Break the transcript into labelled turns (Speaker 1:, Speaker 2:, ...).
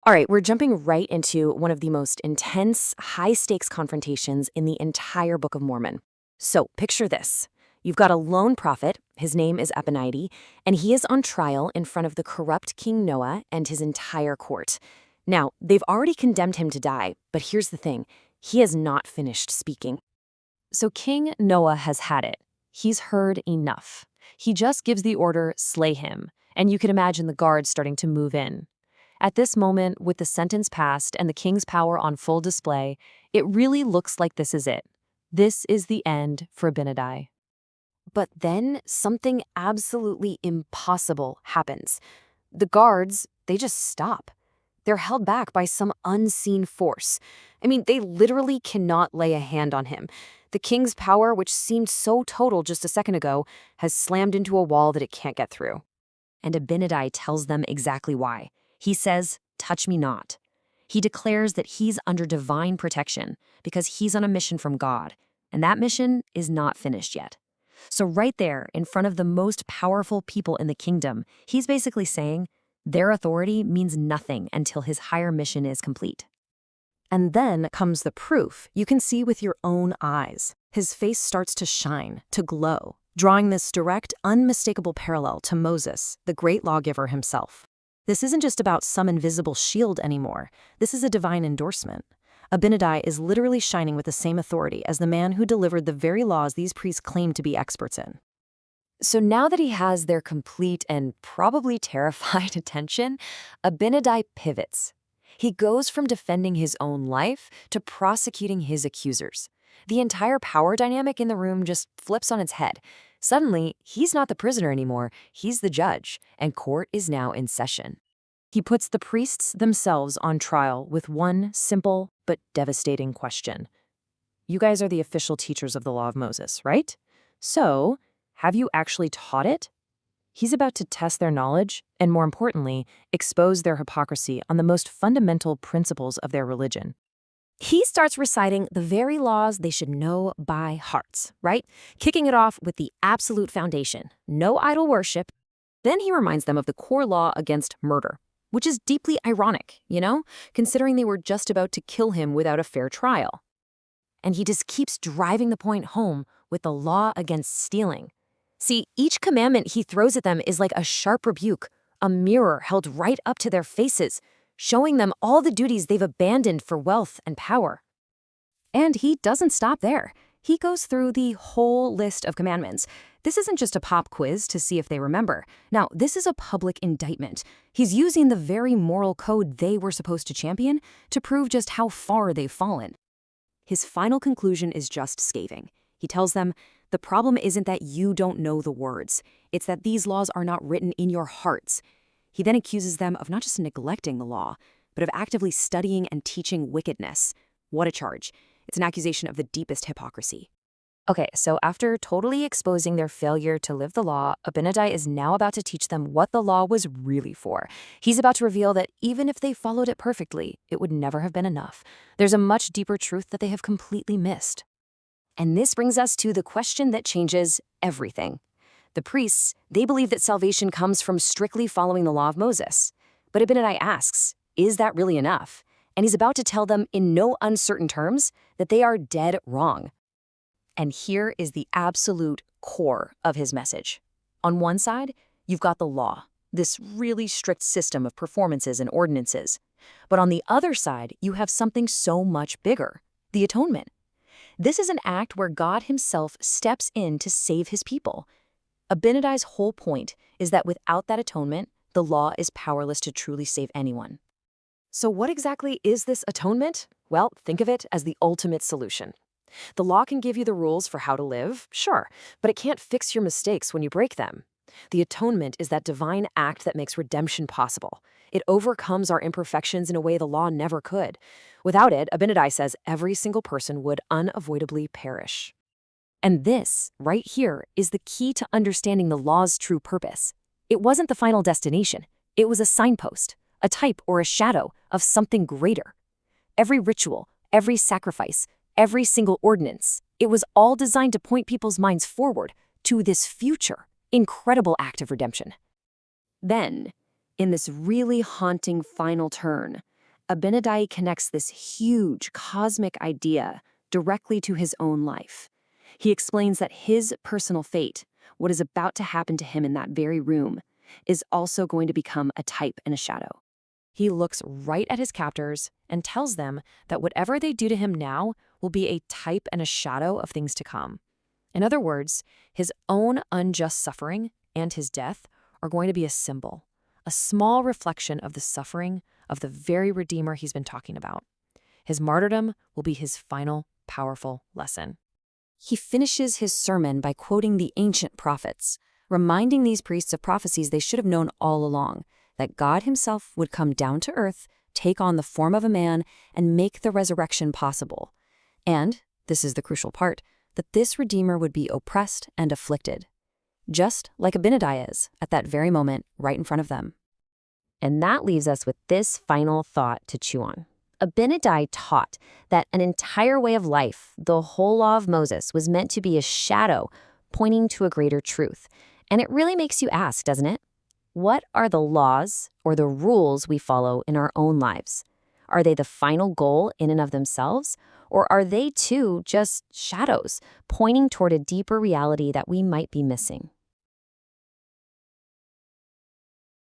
Speaker 1: All right, we're jumping right into one of the most intense, high stakes confrontations in the entire Book of Mormon. So, picture this. You've got a lone prophet, his name is Abinadi, and he is on trial in front of the corrupt King Noah and his entire court. Now, they've already condemned him to die, but here's the thing, he has not finished speaking. So King Noah has had it. He's heard enough. He just gives the order, slay him, and you can imagine the guards starting to move in. At this moment, with the sentence passed and the king's power on full display, it really looks like this is it. This is the end for Abinadi. But then something absolutely impossible happens. The guards, they just stop. They're held back by some unseen force. I mean, they literally cannot lay a hand on him. The king's power, which seemed so total just a second ago, has slammed into a wall that it can't get through. And Abinadi tells them exactly why. He says, "Touch me not." He declares that he's under divine protection because he's on a mission from God, and that mission is not finished yet. So right there, in front of the most powerful people in the kingdom, he's basically saying their authority means nothing until his higher mission is complete.
Speaker 2: And then comes the proof you can see with your own eyes. His face starts to shine, to glow, drawing this direct, unmistakable parallel to Moses, the great lawgiver himself. This isn't just about some invisible shield anymore. This is a divine endorsement. Abinadi is literally shining with the same authority as the man who delivered the very laws these priests claim to be experts in.
Speaker 1: So now that he has their complete and probably terrified attention, Abinadi pivots. He goes from defending his own life to prosecuting his accusers. The entire power dynamic in the room just flips on its head. Suddenly, he's not the prisoner anymore, he's the judge, and court is now in session. He puts the priests themselves on trial with one simple but devastating question. You guys are the official teachers of the Law of Moses, right? So, have you actually taught it? He's about to test their knowledge and, more importantly, expose their hypocrisy on the most fundamental principles of their religion. He starts reciting the very laws they should know by heart, right? Kicking it off with the absolute foundation, no idol worship. Then he reminds them of the core law against murder, which is deeply ironic, considering they were just about to kill him without a fair trial. And he just keeps driving the point home with the law against stealing. See, each commandment he throws at them is like a sharp rebuke, a mirror held right up to their faces, showing them all the duties they've abandoned for wealth and power. And he doesn't stop there. He goes through the whole list of commandments. This isn't just a pop quiz to see if they remember. Now, this is a public indictment. He's using the very moral code they were supposed to champion to prove just how far they've fallen. His final conclusion is just scathing. He tells them, the problem isn't that you don't know the words. It's that these laws are not written in your hearts. He then accuses them of not just neglecting the law, but of actively studying and teaching wickedness. What a charge. It's an accusation of the deepest hypocrisy. Okay, so after totally exposing their failure to live the law, Abinadi is now about to teach them what the law was really for. He's about to reveal that even if they followed it perfectly, it would never have been enough. There's a much deeper truth that they have completely missed. And this brings us to the question that changes everything. The priests, they believe that salvation comes from strictly following the law of Moses. But Abinadi asks, is that really enough? And he's about to tell them in no uncertain terms that they are dead wrong. And here is the absolute core of his message. On one side, you've got the law, this really strict system of performances and ordinances. But on the other side, you have something so much bigger, the atonement. This is an act where God himself steps in to save his people. Abinadi's whole point is that without that atonement, the law is powerless to truly save anyone. So what exactly is this atonement? Well, think of it as the ultimate solution. The law can give you the rules for how to live, sure, but it can't fix your mistakes when you break them. The atonement is that divine act that makes redemption possible. It overcomes our imperfections in a way the law never could. Without it, Abinadi says every single person would unavoidably perish. And this, right here, is the key to understanding the law's true purpose. It wasn't the final destination. It was a signpost, a type or a shadow of something greater. Every ritual, every sacrifice, every single ordinance, it was all designed to point people's minds forward to this future, incredible act of redemption. Then, in this really haunting final turn,
Speaker 2: Abinadi connects this huge cosmic idea directly to his own life. He explains that his personal fate, what is about to happen to him in that very room, is also going to become a type and a shadow.
Speaker 1: He looks right at his captors and tells them that whatever they do to him now will be a type and a shadow of things to come. In other words, his own unjust suffering and his death are going to be a symbol, a small reflection of the suffering of the very Redeemer he's been talking about. His martyrdom will be his final, powerful lesson. He finishes his sermon by quoting the ancient prophets, reminding these priests of prophecies they should have known all along, that God himself would come down to earth, take on the form of a man, and make the resurrection possible. And, this is the crucial part, that this Redeemer would be oppressed and afflicted, just like Abinadi is at that very moment right in front of them. And that leaves us with this final thought to chew on. Abinadi taught that an entire way of life, the whole law of Moses, was meant to be a shadow pointing to a greater truth. And it really makes you ask, doesn't it? What are the laws or the rules we follow in our own lives? Are they the final goal in and of themselves? Or are they too just shadows pointing toward a deeper reality that we might be missing?